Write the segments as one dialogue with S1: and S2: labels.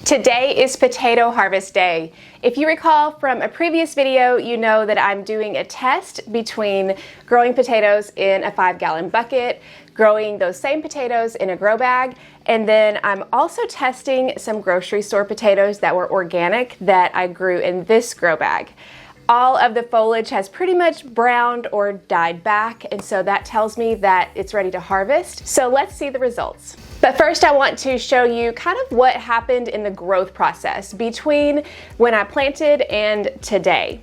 S1: Today is potato harvest day. If you recall from a previous video, you know that I'm doing a test between growing potatoes in a 5-gallon bucket, growing those same potatoes in a grow bag, and then I'm also testing some grocery store potatoes that were organic that I grew in this grow bag. All of the foliage has pretty much browned or died back, and so that tells me that it's ready to harvest. So let's see the results. But first I want to show you kind of what happened in the growth process between when I planted and today.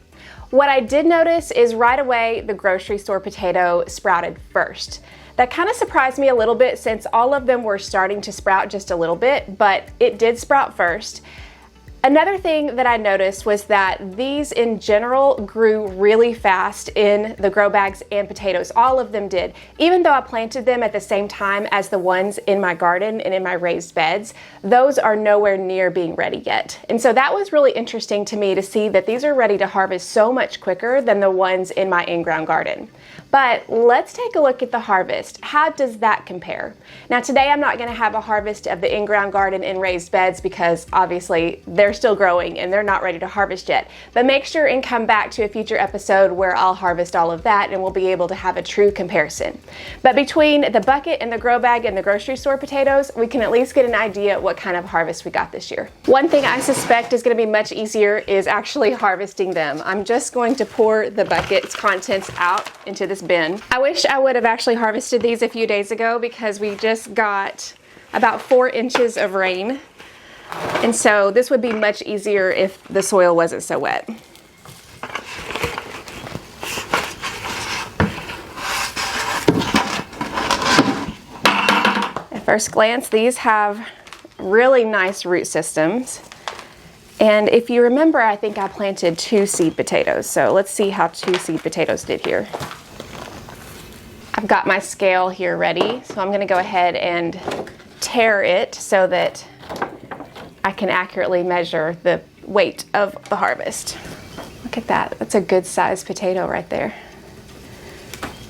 S1: What I did notice is right away the grocery store potato sprouted first. That kind of surprised me a little bit since all of them were starting to sprout just a little bit, but it did sprout first. Another thing that I noticed was that these in general grew really fast in the grow bags and potatoes. All of them did. Even though I planted them at the same time as the ones in my garden and in my raised beds, those are nowhere near being ready yet. And so that was really interesting to me to see that these are ready to harvest so much quicker than the ones in my in-ground garden. But let's take a look at the harvest. How does that compare? Now today I'm not going to have a harvest of the in-ground garden and raised beds because obviously they're still growing and they're not ready to harvest yet. But make sure and come back to a future episode where I'll harvest all of that and we'll be able to have a true comparison. But between the bucket and the grow bag and the grocery store potatoes, we can at least get an idea what kind of harvest we got this year. One thing I suspect is going to be much easier is actually harvesting them. I'm just going to pour the bucket's contents out into this bin. I wish I would have actually harvested these a few days ago because we just got about 4 inches of rain. And so this would be much easier if the soil wasn't so wet. At first glance, these have really nice root systems. And if you remember, I think I planted 2 seed potatoes. So let's see how 2 seed potatoes did here. I've got my scale here ready, so I'm going to go ahead and tare it so that I can accurately measure the weight of the harvest. Look at that. That's a good sized potato right there.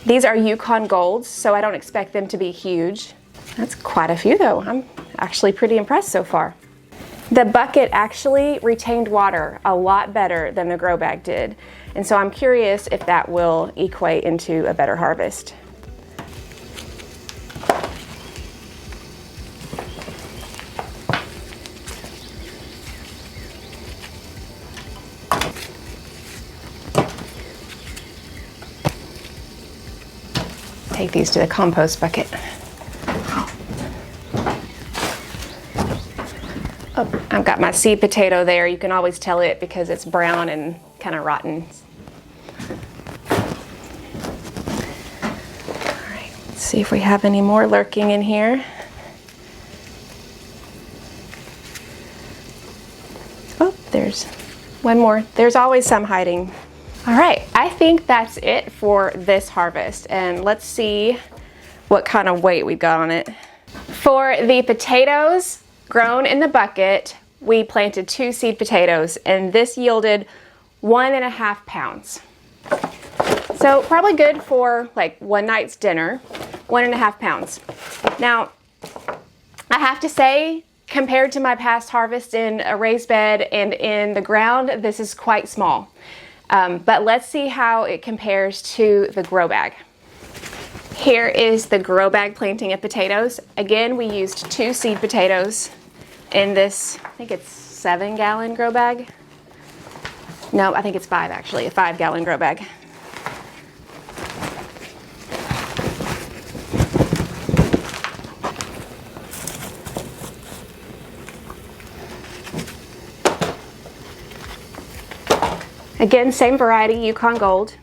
S1: These are Yukon Golds, so I don't expect them to be huge. That's quite a few though. I'm actually pretty impressed so far. The bucket actually retained water a lot better than the grow bag did, and so I'm curious if that will equate into a better harvest. Take these to the compost bucket. Oh, I've got my seed potato there. You can always tell it because it's brown and kind of rotten. All right, let's see if we have any more lurking in here. Oh, there's one more. There's always some hiding. All right, I think that's it for this harvest, and let's see what kind of weight we've got on it. For the potatoes grown in the bucket, we planted 2 seed potatoes, and this yielded 1.5 pounds. So probably good for like one night's dinner, 1.5 pounds. Now, I have to say, compared to my past harvest in a raised bed and in the ground, this is quite small. But let's see how it compares to the grow bag. Here is the grow bag planting of potatoes. Again, we used 2 seed potatoes in this, I think it's 7-gallon grow bag. No, I think it's 5 actually, a 5-gallon grow bag. Again, same variety, Yukon Gold.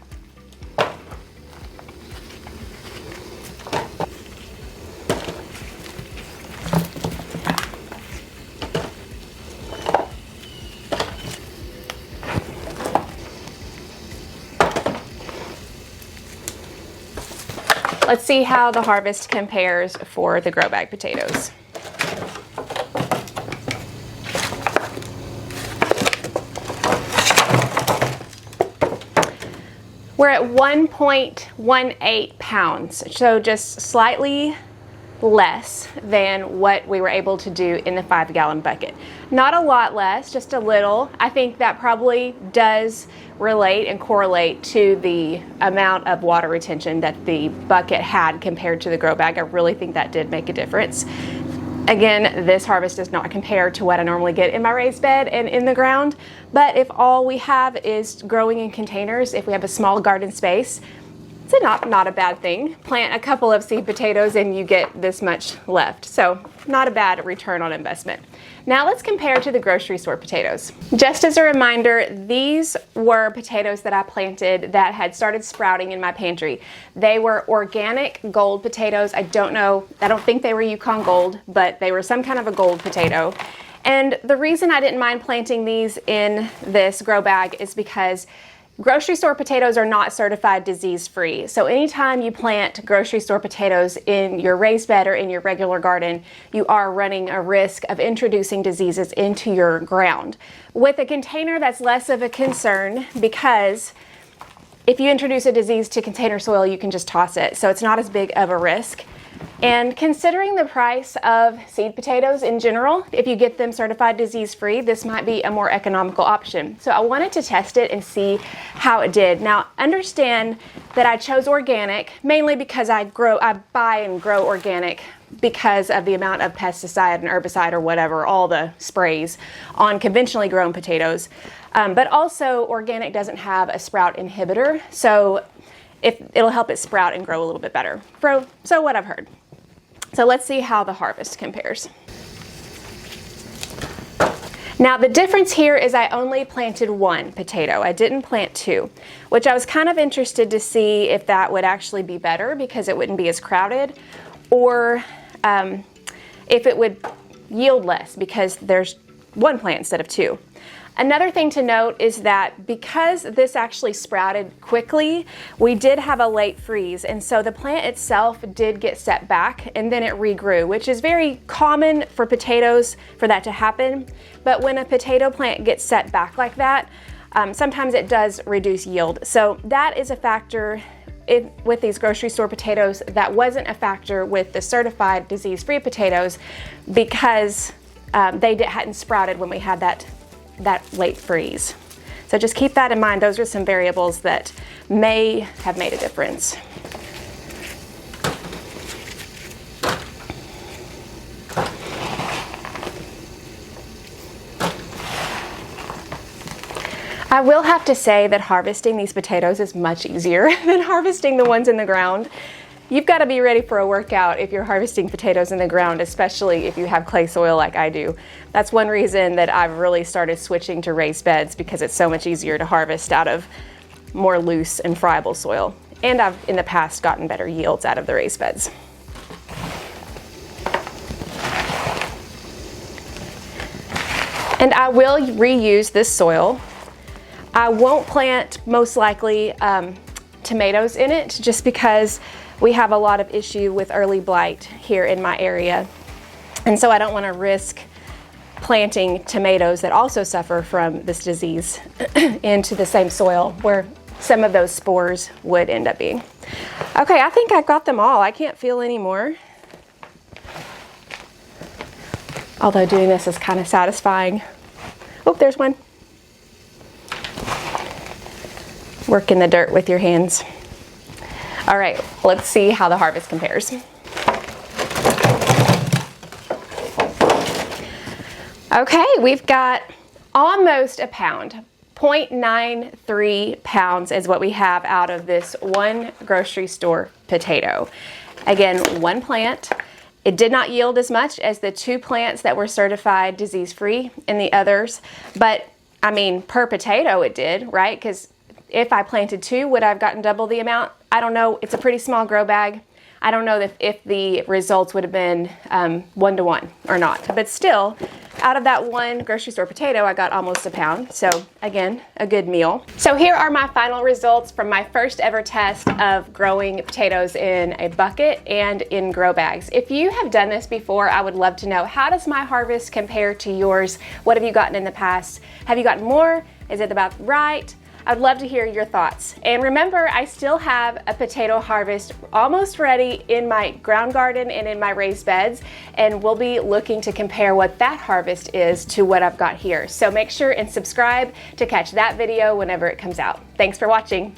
S1: Let's see how the harvest compares for the grow bag potatoes. We're at 1.18 pounds, so just slightly less than what we were able to do in the 5-gallon bucket. Not a lot less, just a little. I think that probably does relate and correlate to the amount of water retention that the bucket had compared to the grow bag. I really think that did make a difference. Again, this harvest does not compare to what I normally get in my raised bed and in the ground, but if all we have is growing in containers, if we have a small garden space, it's not a bad thing. Plant a couple of seed potatoes and you get this much left. So not a bad return on investment. Now let's compare to the grocery store potatoes. Just as a reminder, these were potatoes that I planted that had started sprouting in my pantry. They were organic gold potatoes. I don't think they were Yukon Gold, but they were some kind of a gold potato. And the reason I didn't mind planting these in this grow bag is because grocery store potatoes are not certified disease-free. So anytime you plant grocery store potatoes in your raised bed or in your regular garden, you are running a risk of introducing diseases into your ground. With a container, that's less of a concern because if you introduce a disease to container soil, you can just toss it. So it's not as big of a risk. And considering the price of seed potatoes in general, if you get them certified disease-free, this might be a more economical option. So I wanted to test it and see how it did. Now, understand that I chose organic mainly because I buy and grow organic because of the amount of pesticide and herbicide or whatever, all the sprays on conventionally grown potatoes. But also organic doesn't have a sprout inhibitor, so it'll help it sprout and grow a little bit better. So what I've heard. So let's see how the harvest compares. Now the difference here is I only planted one potato. I didn't plant two, which I was kind of interested to see if that would actually be better because it wouldn't be as crowded, or if it would yield less because there's one plant instead of two. Another thing to note is that because this actually sprouted quickly, we did have a late freeze, and so the plant itself did get set back and then it regrew, which is very common for potatoes for that to happen. But when a potato plant gets set back like that, sometimes it does reduce yield. So that is a factor with these grocery store potatoes that wasn't a factor with the certified disease-free potatoes because they hadn't sprouted when we had that late freeze. So just keep that in mind. Those are some variables that may have made a difference. I will have to say that harvesting these potatoes is much easier than harvesting the ones in the ground. You've got to be ready for a workout if you're harvesting potatoes in the ground, especially if you have clay soil like I do. That's one reason that I've really started switching to raised beds, because it's so much easier to harvest out of more loose and friable soil. And I've in the past gotten better yields out of the raised beds. And I will reuse this soil. I won't plant, most likely, tomatoes in it just because we have a lot of issue with early blight here in my area. And so I don't want to risk planting tomatoes that also suffer from this disease into the same soil where some of those spores would end up being. Okay, I think I've got them all. I can't feel any more. Although doing this is kind of satisfying. Oh, there's one. Work in the dirt with your hands. All right, let's see how the harvest compares. Okay, we've got almost a pound. 0.93 pounds is what we have out of this one grocery store potato. Again, one plant. It did not yield as much as the two plants that were certified disease-free in the others, but I mean, per potato it did, right? Because if I planted two, would I have gotten double the amount? I don't know. It's a pretty small grow bag. I don't know if the results would have been 1-to-1 or not. But still, out of that one grocery store potato, I got almost a pound. So again, a good meal. So here are my final results from my first ever test of growing potatoes in a bucket and in grow bags. If you have done this before, I would love to know, how does my harvest compare to yours? What have you gotten in the past? Have you gotten more? Is it about right? I'd love to hear your thoughts. And remember, I still have a potato harvest almost ready in my ground garden and in my raised beds, and we'll be looking to compare what that harvest is to what I've got here. So make sure and subscribe to catch that video whenever it comes out. Thanks for watching.